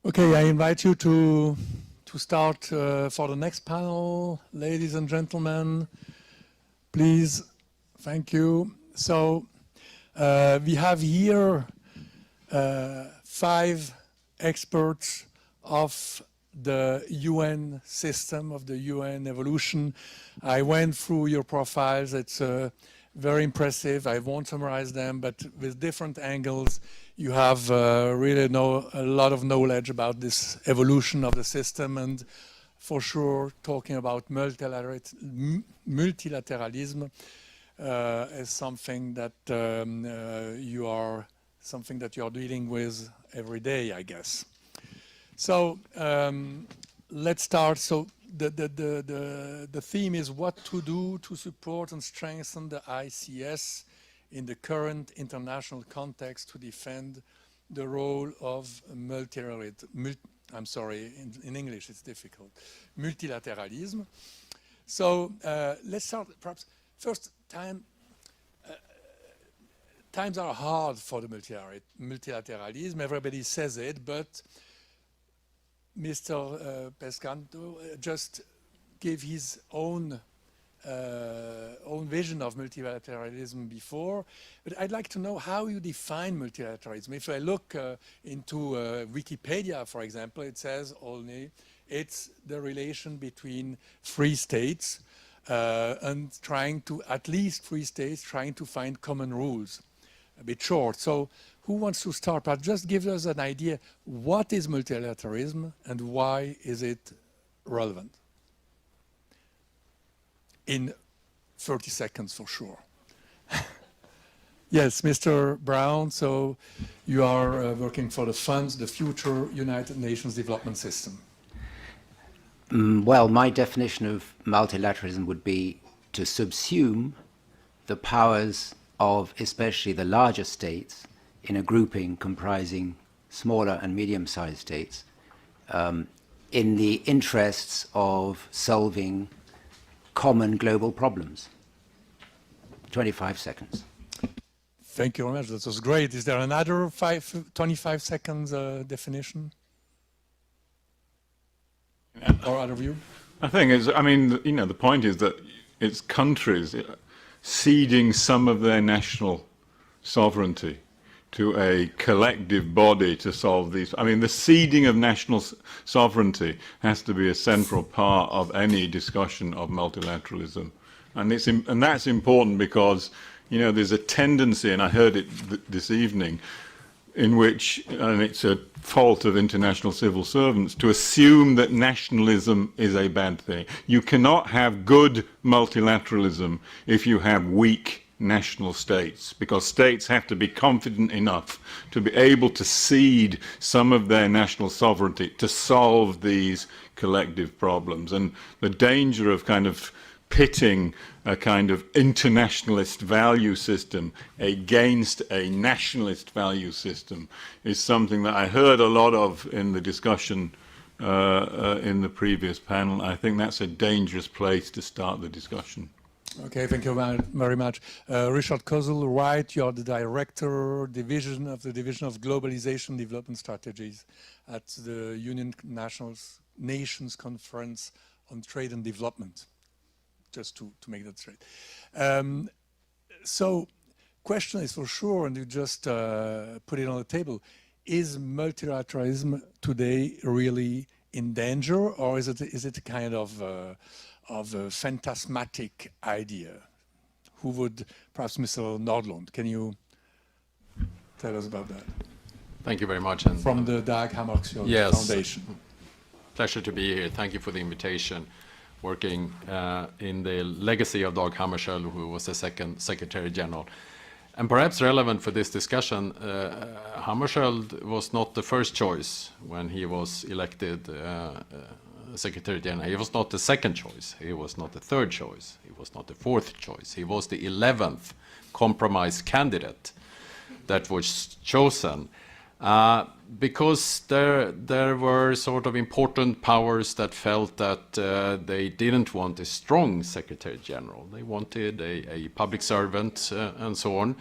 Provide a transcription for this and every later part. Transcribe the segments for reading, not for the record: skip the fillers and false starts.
Okay, I invite you to start for the next panel, ladies and gentlemen. Please, thank you. So we have here 5 experts of the UN system, of the UN evolution. I went through your profiles. It's very impressive. I won't summarize them, but with different angles, you have really a lot of knowledge about this evolution of the system, and for sure talking about multilateralism is something that you are dealing with every day, I guess. So let's start. So the theme is what to do to support and strengthen the ICS in the current international context to defend the role of multilateralism. I'm sorry, in English it's difficult. Multilateralism. So let's start perhaps first times are hard for the multilateralism. Everybody says it, but Mr. Pescanto just gave his own vision of multilateralism before, but I'd like to know how you define multilateralism. If I look into Wikipedia, for example, it says only it's the relation between free states and at least free states trying to find common rules. A bit short. So who wants to start? But just give us an idea, what is multilateralism and why is it relevant? In 30 seconds for sure. Yes, Mr. Browne, so you are working for the funds, the future United Nations Development System. Well, my definition of multilateralism would be to subsume the powers of especially the larger states in a grouping comprising smaller and medium-sized states in the interests of solving common global problems. 25 seconds. Thank you very much. That was great. Is there another 25 seconds definition? Or other view? I think the point is that it's countries ceding some of their national sovereignty to a collective body to solve these. I mean, the ceding of national sovereignty has to be a central part of any discussion of multilateralism. And that's important because, there's a tendency, and I heard it this evening, in which, and it's a fault of international civil servants, to assume that nationalism is a bad thing. You cannot have good multilateralism if you have weak national states, because states have to be confident enough to be able to cede some of their national sovereignty to solve these collective problems. And the danger of kind of pitting a kind of internationalist value system against a nationalist value system is something that I heard a lot of in the discussion in the previous panel. I think that's a dangerous place to start the discussion. Okay, thank you very much. Richard Kozul-Wright, you're the Director, Division of Globalization Development Strategies at the Nations Conference on Trade and Development. Just to make that straight. So, question is for sure, and you just put it on the table, is multilateralism today really in danger, or is it a kind of a phantasmatic idea? Who would, perhaps Mr. Nordlund, can you tell us about that? Thank you very much. And from the Dag Hammarskjöld Foundation. Pleasure to be here. Thank you for the invitation. Working in the legacy of Dag Hammarskjöld, who was the second Secretary General. And perhaps relevant for this discussion, Hammarskjöld was not the first choice when he was elected Secretary General. He was not the second choice. He was not the third choice. He was not the fourth choice. He was the 11th compromise candidate that was chosen. Because there were sort of important powers that felt that they didn't want a strong Secretary General. They wanted a public servant and so on.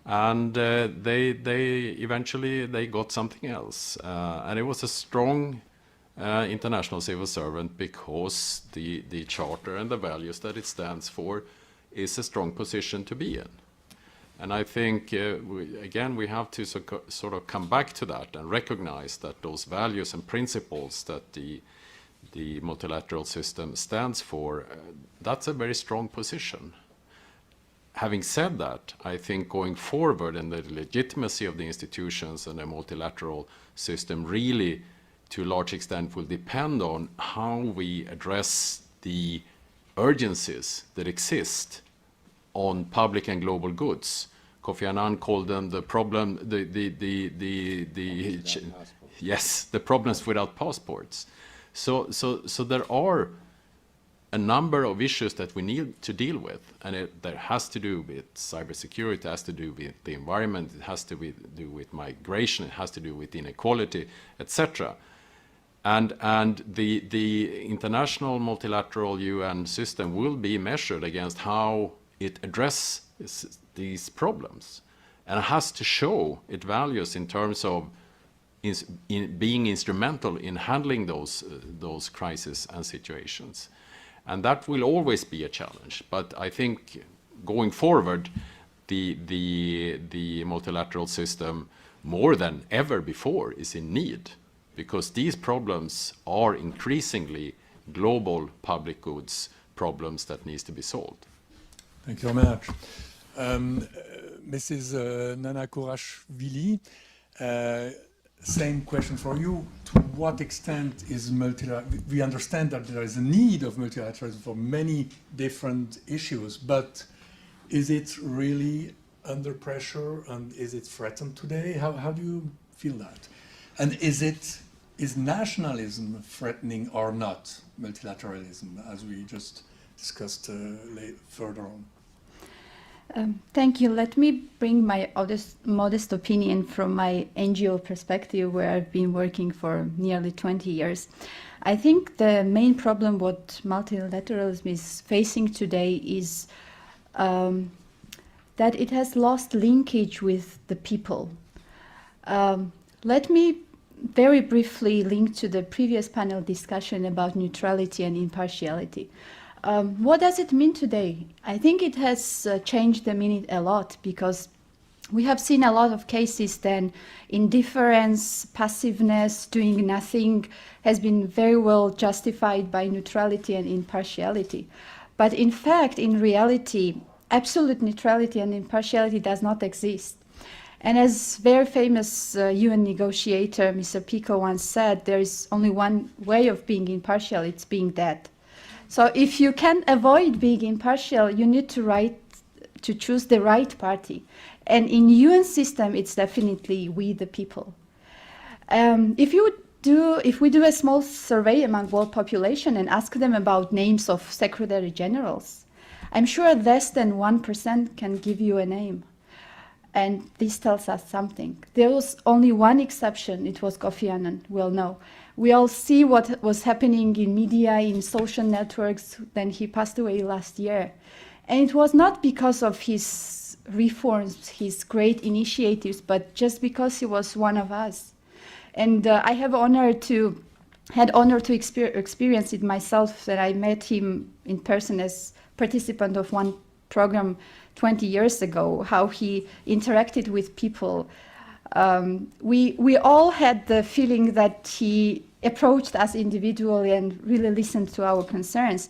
And they eventually got something else. And it was a strong international civil servant because the charter and the values that it stands for is a strong position to be in. And I think, we have to sort of come back to that and recognize that those values and principles that the multilateral system stands for, that's a very strong position. Having said that, I think going forward and the legitimacy of the institutions and the multilateral system really, to a large extent, will depend on how we address the urgencies that exist on public and global goods. Kofi Annan called them the problem, yes, the problems without passports. So there are a number of issues that we need to deal with, and that has to do with cybersecurity, it has to do with the environment, it has to do with migration, it has to do with inequality, etc. And the international multilateral UN system will be measured against how it addresses these problems, and it has to show its values in terms of in being instrumental in handling those crises and situations. And that will always be a challenge. But I think going forward, the multilateral system, more than ever before, is in need, because these problems are increasingly global public goods problems that needs to be solved. Thank you very much. Mrs. Nana Kurashvili, same question for you. To what extent is we understand that there is a need of multilateralism for many different issues, but is it really under pressure and is it threatened today? How do you feel that? And is nationalism threatening or not multilateralism, as we just discussed further on? Thank you. Let me bring my modest opinion from my NGO perspective, where I've been working for nearly 20 years. I think the main problem what multilateralism is facing today is that it has lost linkage with the people. Let me very briefly link to the previous panel discussion about neutrality and impartiality. What does it mean today? I think it has changed the meaning a lot, because we have seen a lot of cases then indifference, passiveness, doing nothing has been very well justified by neutrality and impartiality. But in fact, in reality, absolute neutrality and impartiality does not exist. And as very famous UN negotiator Mr. Pico once said, there is only one way of being impartial, it's being dead. So if you can avoid being impartial, you need to choose the right party. And in UN system, it's definitely we, the people. If we do a small survey among world population and ask them about names of secretary generals, I'm sure less than 1% can give you a name. And this tells us something. There was only one exception, it was Kofi Annan, we'll know. We all see what was happening in media, in social networks, then he passed away last year. And it was not because of his reforms, his great initiatives, but just because he was one of us. And I had honor to experience it myself, that I met him in person as participant of one program 20 years ago, how he interacted with people. We all had the feeling that he approached us individually and really listened to our concerns.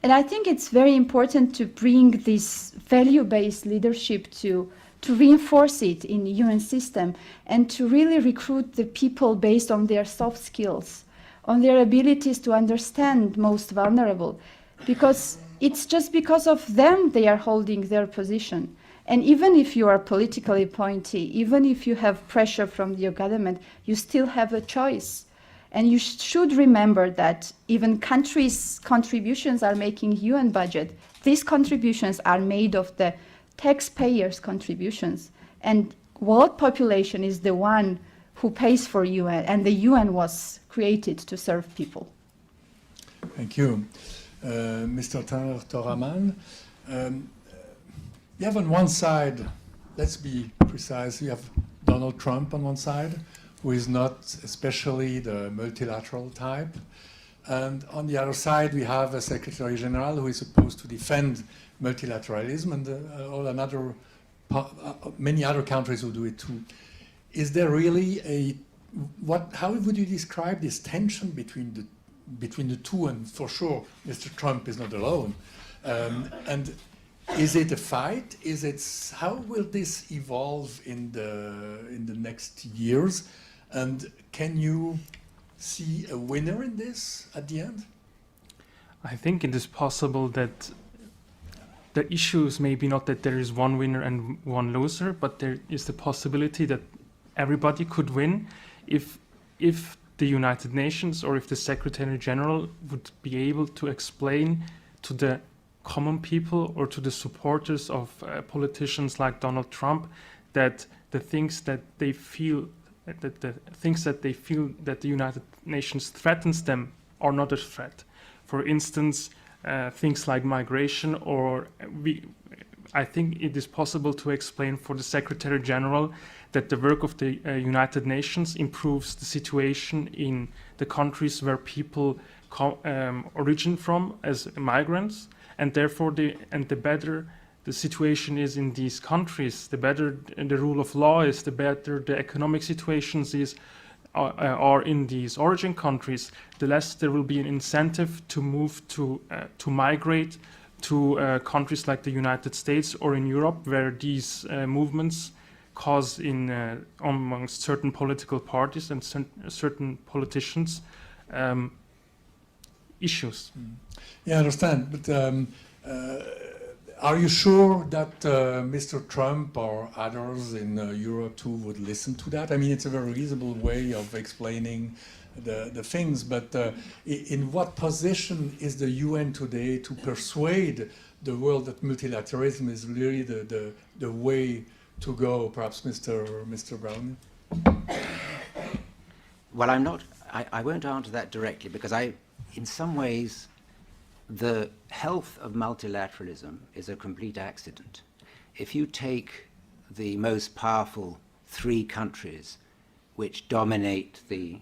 And I think it's very important to bring this value-based leadership to reinforce it in the UN system, and to really recruit the people based on their soft skills, on their abilities to understand most vulnerable, because it's just because of them they are holding their position. And even if you are politically appointee, even if you have pressure from your government, you still have a choice. And you should remember that even countries' contributions are making UN budget. These contributions are made of the taxpayers' contributions. And world population is the one who pays for UN, and the UN was created to serve people. Thank you. Mr. Toraman, you have on one side let's be precise. You have Donald Trump on one side, who is not especially the multilateral type. And on the other side, we have a Secretary General who is supposed to defend multilateralism, and many other countries who do it too. Is there really how would you describe this tension between the two? And for sure, Mr. Trump is not alone. And is it a fight? How will this evolve in the next years? And can you see a winner in this at the end? I think it is possible that the issue is maybe not that there is one winner and one loser, but there is the possibility that everybody could win if the United Nations or if the Secretary General would be able to explain to the common people or to the supporters of politicians like Donald Trump that the things that they feel that the United Nations threatens them are not a threat. For instance, things like migration, or I think it is possible to explain for the Secretary General that the work of the United Nations improves the situation in the countries where people origin from as migrants, and therefore the better the situation is in these countries, the better the rule of law is, the better the economic situations are in these origin countries, the less there will be an incentive to move to migrate to countries like the United States or in Europe, where these movements cause amongst certain political parties and certain politicians issues. Yeah, I understand. But are you sure that Mr. Trump or others in Europe too would listen to that? I mean, it's a very reasonable way of explaining the things, but in what position is the UN today to persuade the world that multilateralism is really the way to go? Perhaps Mr. Browne? Well, I won't answer that directly, because in some ways, the health of multilateralism is a complete accident. If you take the most powerful three countries which dominate the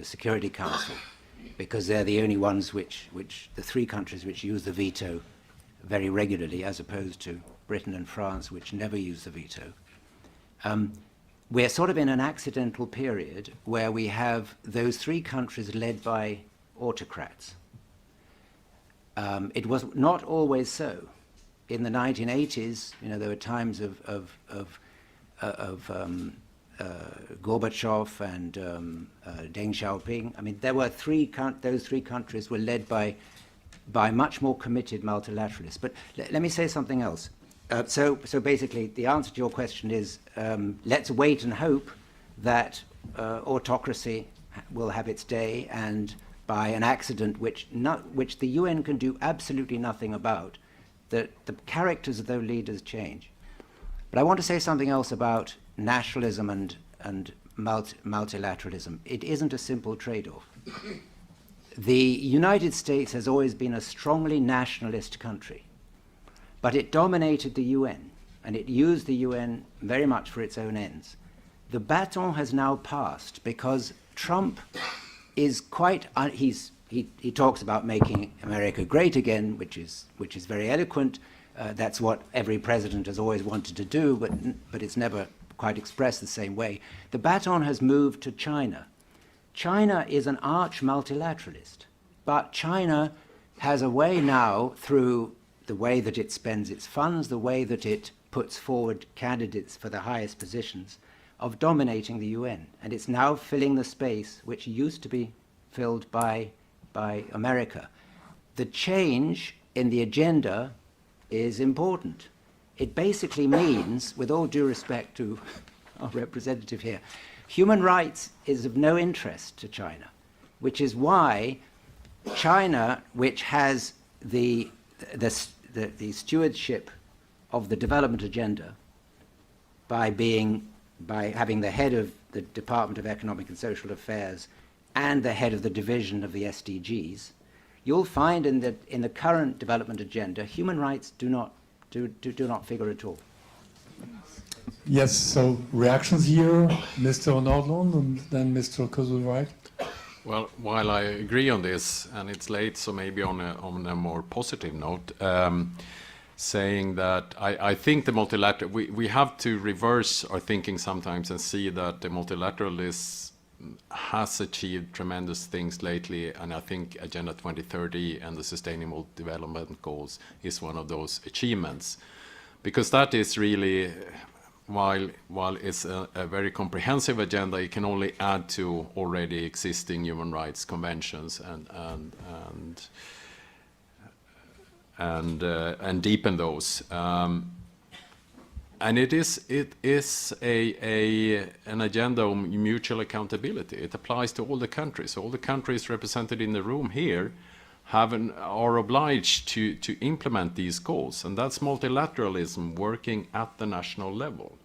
Security Council, because they're the only ones which the three countries which use the veto very regularly, as opposed to Britain and France, which never use the veto, we're sort of in an accidental period where we have those three countries led by autocrats. It was not always so. In the 1980s, there were times of Gorbachev and Deng Xiaoping. I mean, there were those three countries were led by much more committed multilateralists. But let me say something else. So basically, the answer to your question is, let's wait and hope that autocracy will have its day, and by an accident which the UN can do absolutely nothing about, that the characters of those leaders change. But I want to say something else about nationalism and multilateralism. It isn't a simple trade-off. The United States has always been a strongly nationalist country, but it dominated the UN, and it used the UN very much for its own ends. The baton has now passed because Trump is quite he talks about making America great again, which is very eloquent. That's what every president has always wanted to do, but it's never quite expressed the same way. The baton has moved to China. China is an arch multilateralist, but China has a way now, through the way that it spends its funds, the way that it puts forward candidates for the highest positions, of dominating the UN, and it's now filling the space which used to be filled by America. The change in the agenda is important. It basically means, with all due respect to our representative here, human rights is of no interest to China, which is why China, which has the stewardship of the development agenda by having the head of the Department of Economic and Social Affairs and the head of the division of the SDGs, you'll find in the current development agenda, human rights do not figure at all. Yes, so reactions here, Mr. Nordlund and then Mr. Kozul-Wright. Well, while I agree on this, and it's late, so maybe on a more positive note, saying that I think the multilateral, we have to reverse our thinking sometimes and see that the multilateralism has achieved tremendous things lately, and I think Agenda 2030 and the Sustainable Development Goals is one of those achievements, because that is really, while it's a very comprehensive agenda, it can only add to already existing human rights conventions and deepen those. And it is an agenda of mutual accountability. It applies to all the countries. All the countries represented in the room here are obliged to implement these goals, and that's multilateralism working at the national level.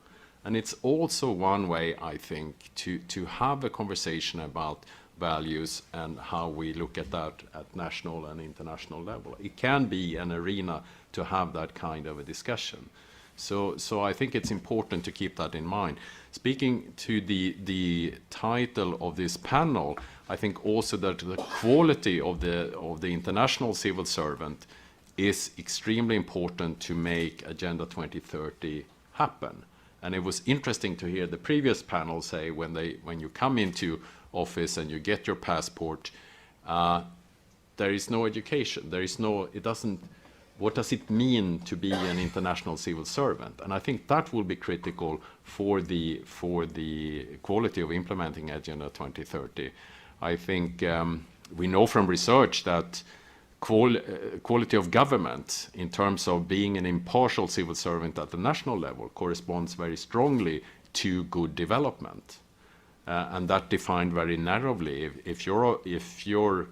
And it's also one way, I think, to have a conversation about values and how we look at that at national and international level. It can be an arena to have that kind of a discussion. So I think it's important to keep that in mind. Speaking to the title of this panel, I think also that the quality of the international civil servant is extremely important to make Agenda 2030 happen. And it was interesting to hear the previous panel say when you come into office and you get your passport, there is no education. What does it mean to be an international civil servant? And I think that will be critical for the quality of implementing Agenda 2030. I think we know from research that quality of government in terms of being an impartial civil servant at the national level corresponds very strongly to good development. And that defined very narrowly. If you're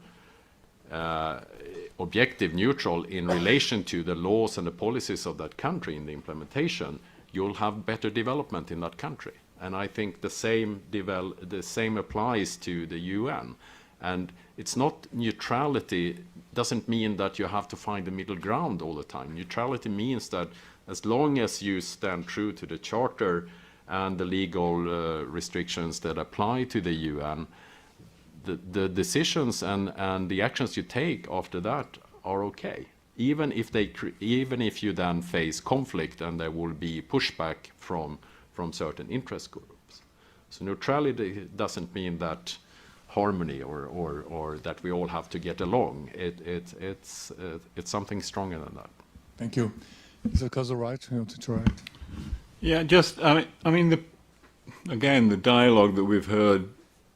objective, neutral in relation to the laws and the policies of that country in the implementation, you'll have better development in that country. And I think the same applies to the UN. And it's not neutrality doesn't mean that you have to find the middle ground all the time. Neutrality means that as long as you stand true to the Charter and the legal restrictions that apply to the UN, the decisions and the actions you take after that are okay, even if you then face conflict and there will be pushback from certain interest groups. So neutrality doesn't mean that harmony or that we all have to get along. It's something stronger than that. Thank you. Is it Kozul-Wright? You want to react? Yeah, again, the dialogue that we've heard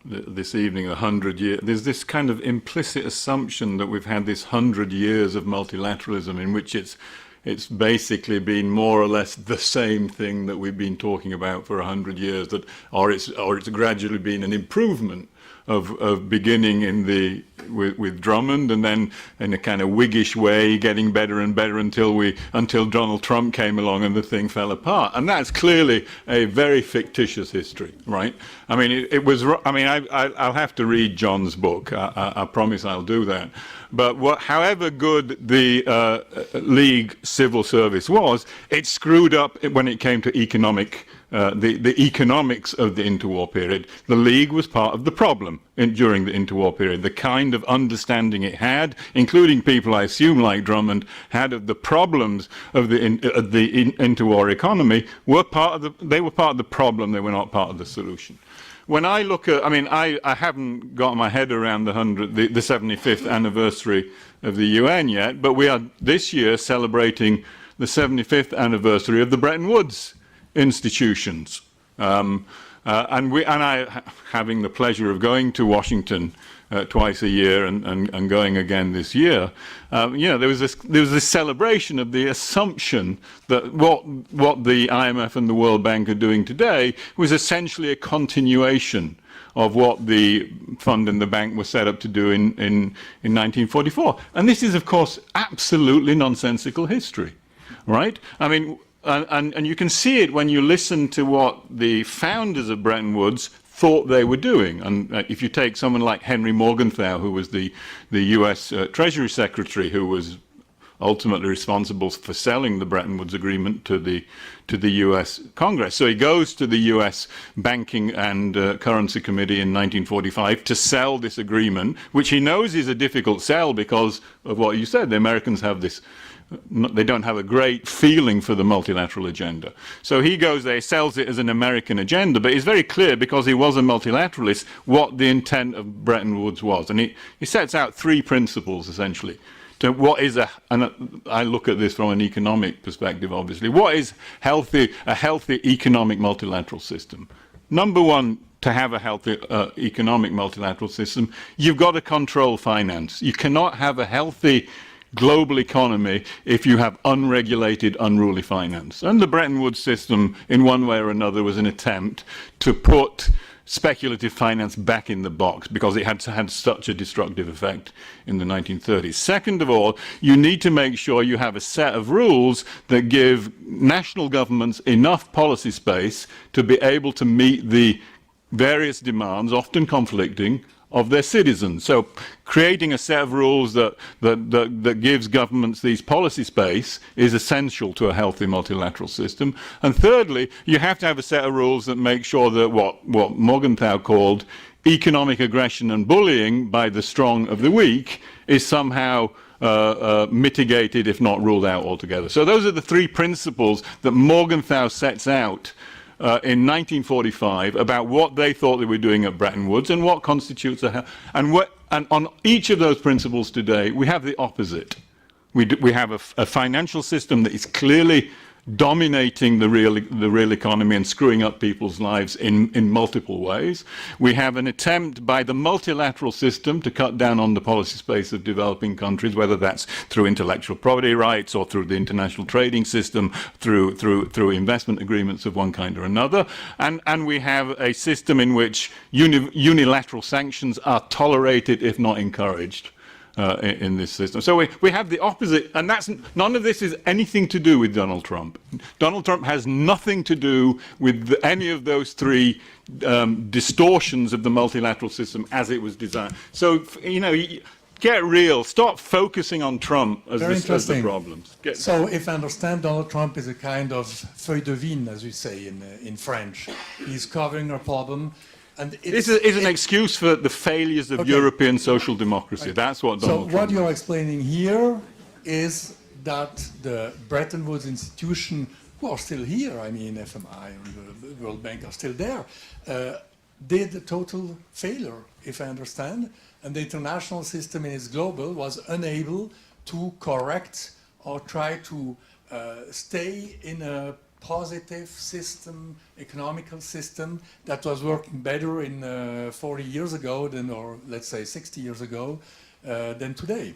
this evening, 100 years, there's this kind of implicit assumption that we've had this 100 years of multilateralism in which it's basically been more or less the same thing that we've been talking about for 100 years, or it's gradually been an improvement of beginning with Drummond and then in a kind of Whiggish way getting better and better until Donald Trump came along and the thing fell apart. And that's clearly a very fictitious history, right? I mean, I'll have to read John's book. I promise I'll do that. But however good the League civil service was, it screwed up when it came to the economics of the interwar period. The League was part of the problem during the interwar period. The kind of understanding it had, including people I assume like Drummond, had of the problems of the interwar economy, were part of the problem. They were not part of the solution. When I look at, I haven't got my head around the 75th anniversary of the UN yet, but we are this year celebrating the 75th anniversary of the Bretton Woods institutions. And I, having the pleasure of going to Washington twice a year and going again this year, there was this celebration of the assumption that what the IMF and the World Bank are doing today was essentially a continuation of what the fund and the bank were set up to do in 1944. And this is, of course, absolutely nonsensical history, right? I mean, and you can see it when you listen to what the founders of Bretton Woods thought they were doing. And if you take someone like Henry Morgenthau, who was the US Treasury Secretary, who was ultimately responsible for selling the Bretton Woods Agreement to the US Congress. So he goes to the US Banking and Currency Committee in 1945 to sell this agreement, which he knows is a difficult sell because of what you said. The Americans have this, they don't have a great feeling for the multilateral agenda. So he goes there, sells it as an American agenda, but it's very clear, because he was a multilateralist, what the intent of Bretton Woods was. And he sets out three principles, essentially. To what is and I look at this from an economic perspective, obviously. What is a healthy economic multilateral system? Number one, to have a healthy economic multilateral system, you've got to control finance. You cannot have a healthy global economy if you have unregulated, unruly finance. And the Bretton Woods system, in one way or another, was an attempt to put speculative finance back in the box because it had such a destructive effect in the 1930s. Second of all, you need to make sure you have a set of rules that give national governments enough policy space to be able to meet the various demands, often conflicting, of their citizens. So creating a set of rules that gives governments these policy space is essential to a healthy multilateral system. And thirdly, you have to have a set of rules that make sure that what Morgenthau called economic aggression and bullying by the strong of the weak is somehow mitigated, if not ruled out altogether. So those are the three principles that Morgenthau sets out in 1945 about what they thought they were doing at Bretton Woods and what constitutes and on each of those principles today we have the opposite. We have a financial system that is clearly dominating the real economy and screwing up people's lives in multiple ways. We have an attempt by the multilateral system to cut down on the policy space of developing countries, whether that's through intellectual property rights or through the international trading system, through investment agreements of one kind or another. And we have a system in which unilateral sanctions are tolerated, if not encouraged. In this system. So we have the opposite, and none of this is anything to do with Donald Trump. Donald Trump has nothing to do with any of those three distortions of the multilateral system as it was designed. So, get real. Stop focusing on Trump as the problems. So if I understand, Donald Trump is a kind of feuille de vigne, as we say in French. He's covering a problem. And this is an excuse for the failures of European social democracy. That's what Donald Trump So what you're explaining here is that the Bretton Woods institution, who are still here, I mean FMI and the World Bank are still there, did a total failure, if I understand, and the international system in its global was unable to correct or try to stay in a positive system, economical system that was working better in 40 years ago than, or let's say 60 years ago, than today.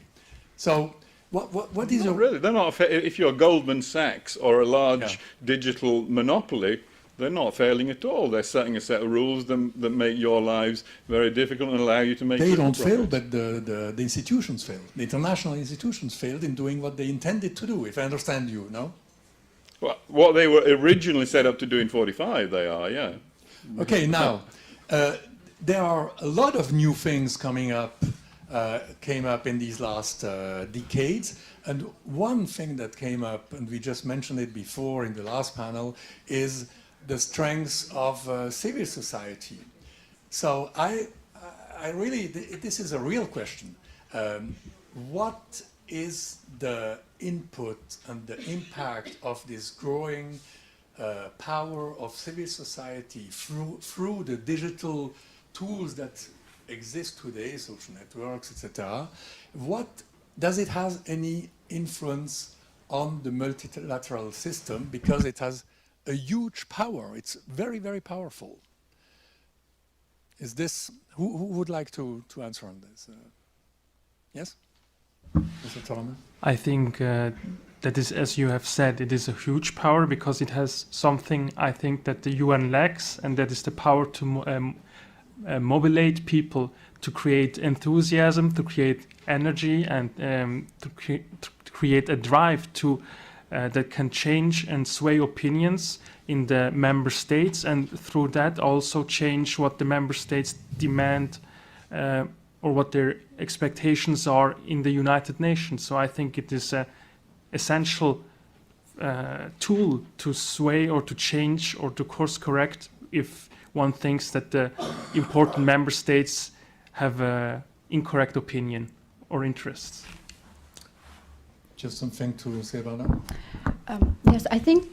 So what is really? They're not. If you're Goldman Sachs or a large digital monopoly, they're not failing at all. They're setting a set of rules that make your lives very difficult and allow you to make. They don't fail, but the institutions fail. The international institutions failed in doing what they intended to do. If I understand you, no? Well, what they were originally set up to do in 45, they are, yeah. Okay, now, there are a lot of new things came up in these last decades. And one thing that came up, and we just mentioned it before in the last panel, is the strengths of civil society. So I really, this is a real question. What is the input and the impact of this growing power of civil society through the digital tools that exist today, social networks, etc.? What does it have any influence on the multilateral system? Because it has a huge power. It's very, very powerful. Is this who would like to answer on this? Yes, Mr. Toraman? I think that is, as you have said, it is a huge power because it has something I think that the UN lacks, and that is the power to mobilize people, to create enthusiasm, to create energy, and to create a drive to that can change and sway opinions in the member states, and through that also change what the member states demand or what their expectations are in the United Nations. So I think it is a essential tool to sway or to change or to course correct if one thinks that the important member states have an incorrect opinion or interests. Just something to say about that? Yes, I think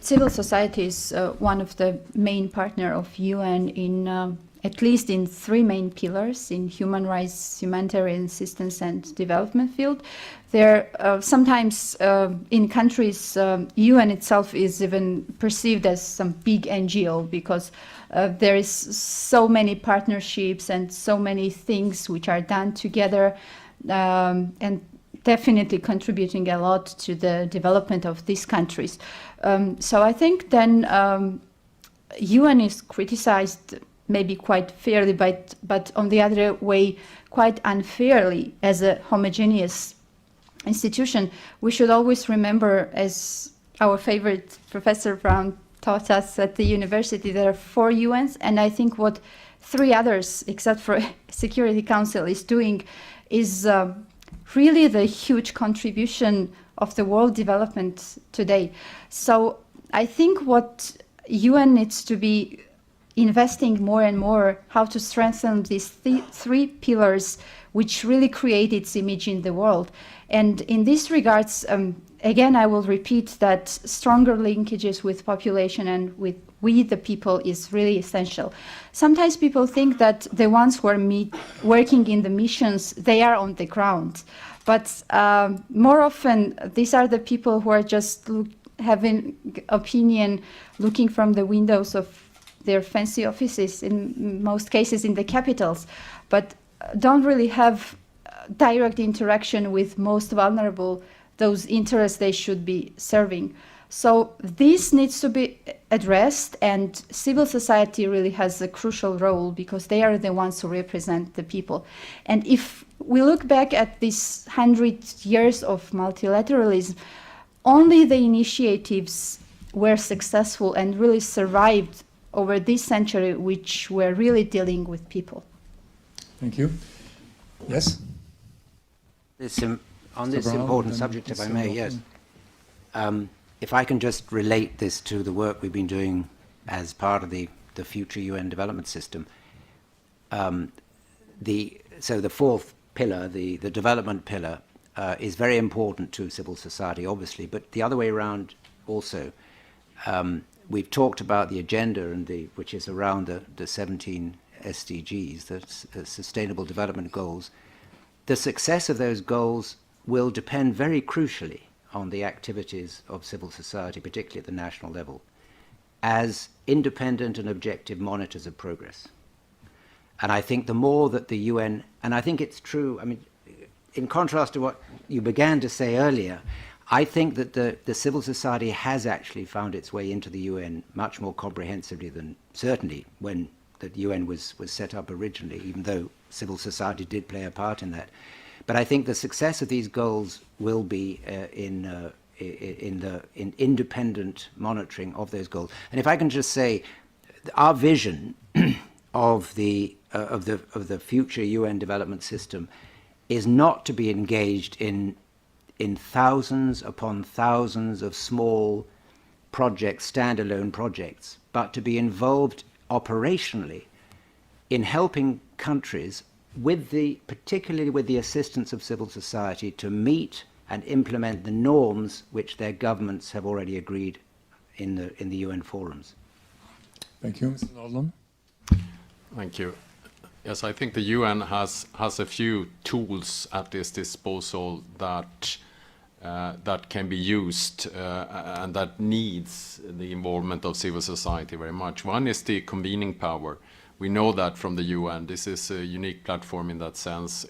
civil society is one of the main partner of UN in at least in three main pillars: in human rights, humanitarian assistance, and development field. There sometimes in countries, UN itself is even perceived as some big NGO because there is so many partnerships and so many things which are done together, and definitely contributing a lot to the development of these countries. So I think then UN is criticized maybe quite fairly, but on the other way, quite unfairly as a homogeneous institution. We should always remember, as our favorite Professor Browne taught us at the university, there are 4 UNs, and I think what 3 others, except for Security Council, is doing is really the huge contribution of the world development today. So I think what UN needs to be investing more and more how to strengthen these 3 pillars which really create its image in the world. And in these regards, again, I will repeat that stronger linkages with population and with we the people is really essential. Sometimes people think that the ones who are working in the missions, they are on the ground. But more often, these are the people who are just having opinion, looking from the windows of their fancy offices, in most cases in the capitals, but don't really have direct interaction with most vulnerable, those interests they should be serving. So this needs to be addressed, and civil society really has a crucial role because they are the ones who represent the people. And if we look back at these 100 years of multilateralism, only the initiatives were successful and really survived over this century, which were really dealing with people. Thank you. Yes? On this important subject, if I may, yes. If I can just relate this to the work we've been doing as part of the future UN development system. So the 4th pillar, the development pillar, is very important to civil society, obviously, but the other way around also. We've talked about the agenda, which is around the 17 SDGs, the Sustainable Development Goals. The success of those goals will depend very crucially on the activities of civil society, particularly at the national level, as independent and objective monitors of progress. And I think the more that the UN, and I think it's true, I mean, in contrast to what you began to say earlier, I think that the civil society has actually found its way into the UN much more comprehensively than certainly when the UN was set up originally, even though civil society did play a part in that. But I think the success of these goals will be in independent monitoring of those goals. And if I can just say, our vision of the future UN development system is not to be engaged in thousands upon thousands of small projects, standalone projects, but to be involved operationally in helping countries particularly with the assistance of civil society, to meet and implement the norms which their governments have already agreed in the UN forums. Thank you, Mr. Nordlund. Thank you. Yes, I think the UN has a few tools at its disposal that can be used and that needs the involvement of civil society very much. One is the convening power. We know that from the UN. This is a unique platform in that sense.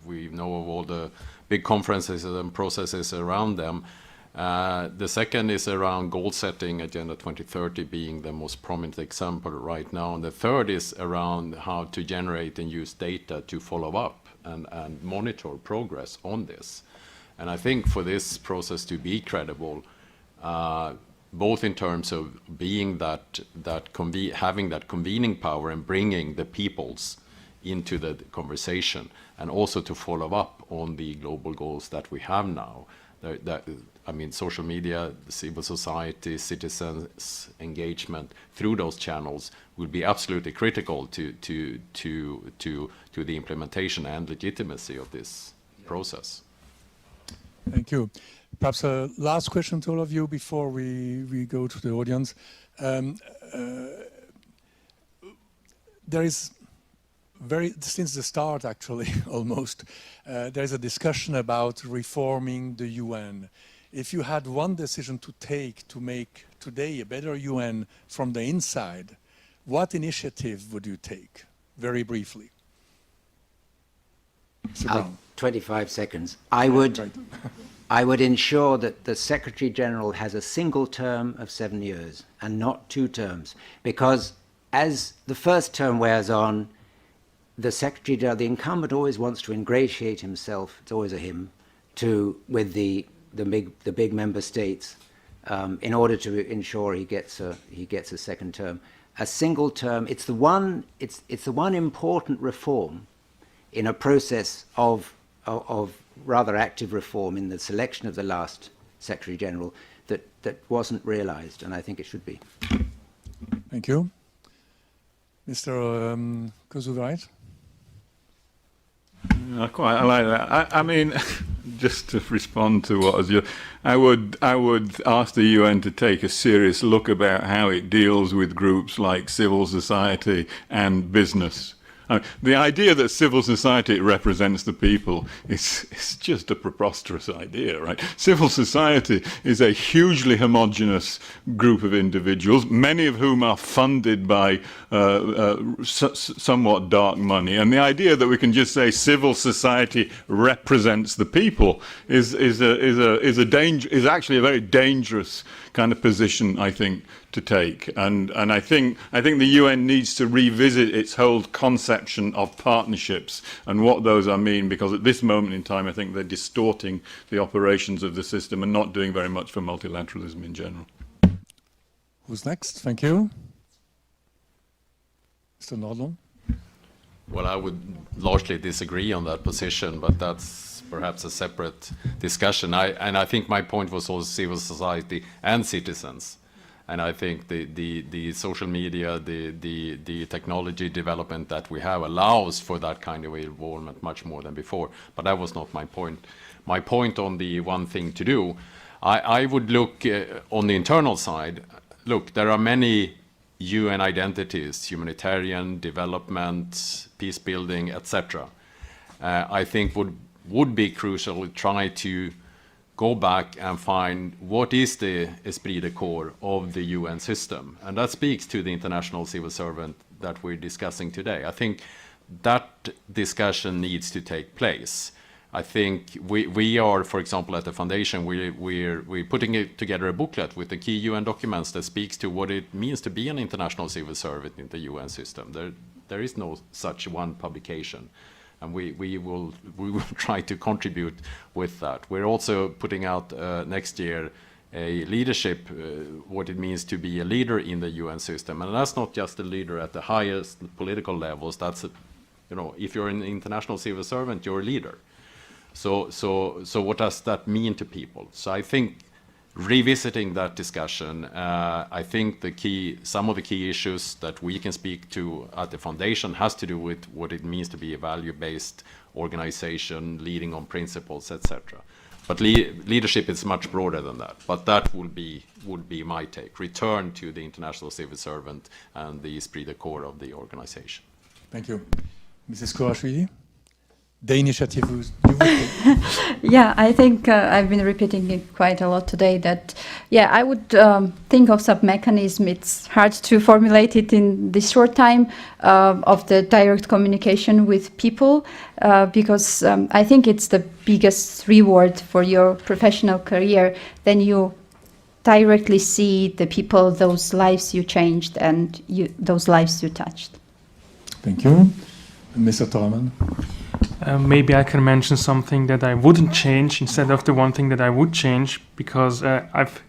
We know of all the big conferences and processes around them. The second is around goal setting, Agenda 2030 being the most prominent example right now. And the third is around how to generate and use data to follow up and monitor progress on this. And I think for this process to be credible, both in terms of being having that convening power and bringing the peoples into the conversation, and also to follow up on the global goals that we have now, I mean, social media, civil society, citizens' engagement through those channels will be absolutely critical to the implementation and legitimacy of this process. Thank you. Perhaps a last question to all of you before we go to the audience. There is since the start, actually, almost, there's a discussion about reforming the UN. If you had one decision to take to make today a better UN from the inside, what initiative would you take? Very briefly. Mr. Browne. 25 seconds. I would ensure that the Secretary General has a single term of 7 years and not 2 terms, because as the first term wears on, the Secretary General, the incumbent, always wants to ingratiate himself. It's always a him with the big member states in order to ensure he gets a second term. A single term. It's the one important reform in a process of rather active reform in the selection of the last Secretary General that wasn't realized, and I think it should be. Thank you. Mr. Kozul-Wright. I like that. I mean, just to respond to what was your, I would ask the UN to take a serious look about how it deals with groups like civil society and business. The idea that civil society represents the people is just a preposterous idea, right? Civil society is a hugely homogenous group of individuals, many of whom are funded by somewhat dark money. And the idea that we can just say civil society represents the people is actually a very dangerous kind of position, I think, to take. And I think the UN needs to revisit its whole conception of partnerships and what those mean, because at this moment in time, I think they're distorting the operations of the system and not doing very much for multilateralism in general. Who's next? Thank you. Mr. Nordlund. Well, I would largely disagree on that position, but that's perhaps a separate discussion. I think my point was also civil society and citizens. And I think the social media, the technology development that we have allows for that kind of involvement much more than before. But that was not my point. My point on the one thing to do, I would look on the internal side. Look, there are many UN identities: humanitarian, development, peace building, etc. I think would be crucial to try to go back and find what is the esprit de corps of the UN system. And that speaks to the international civil servant that we're discussing today. I think that discussion needs to take place. I think we are, for example, at the foundation, we're putting together a booklet with the key UN documents that speaks to what it means to be an international civil servant in the UN system. There is no such one publication. And we will try to contribute with that. We're also putting out next year a leadership, what it means to be a leader in the UN system. And that's not just a leader at the highest political levels. That's, if you're an international civil servant, you're a leader. So what does that mean to people? So I think revisiting that discussion, I think some of the key issues that we can speak to at the foundation has to do with what it means to be a value-based organization, leading on principles, etc. But leadership is much broader than that. But that would be my take. Return to the international civil servant and the esprit de corps of the organization. Thank you. Mrs. Kurashvili? The initiative you would take? Yeah, I think I've been repeating it quite a lot today that, I would think of some mechanism. It's hard to formulate it in this short time of the direct communication with people because I think it's the biggest reward for your professional career. Then you directly see the people, those lives you changed and those lives you touched. Thank you. Mr. Toraman? Maybe I can mention something that I wouldn't change instead of the one thing that I would change, because I've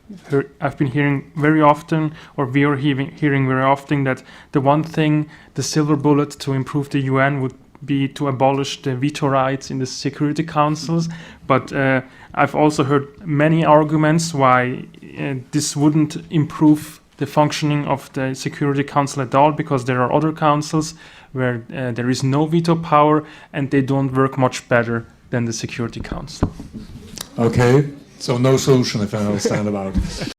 been hearing very often, or we are hearing very often, that the one thing, the silver bullet to improve the UN be to abolish the veto rights in the Security Councils, but I've also heard many arguments why this wouldn't improve the functioning of the Security Council at all, because there are other councils where there is no veto power and they don't work much better than the Security Council. Okay, so no solution if I understand about it.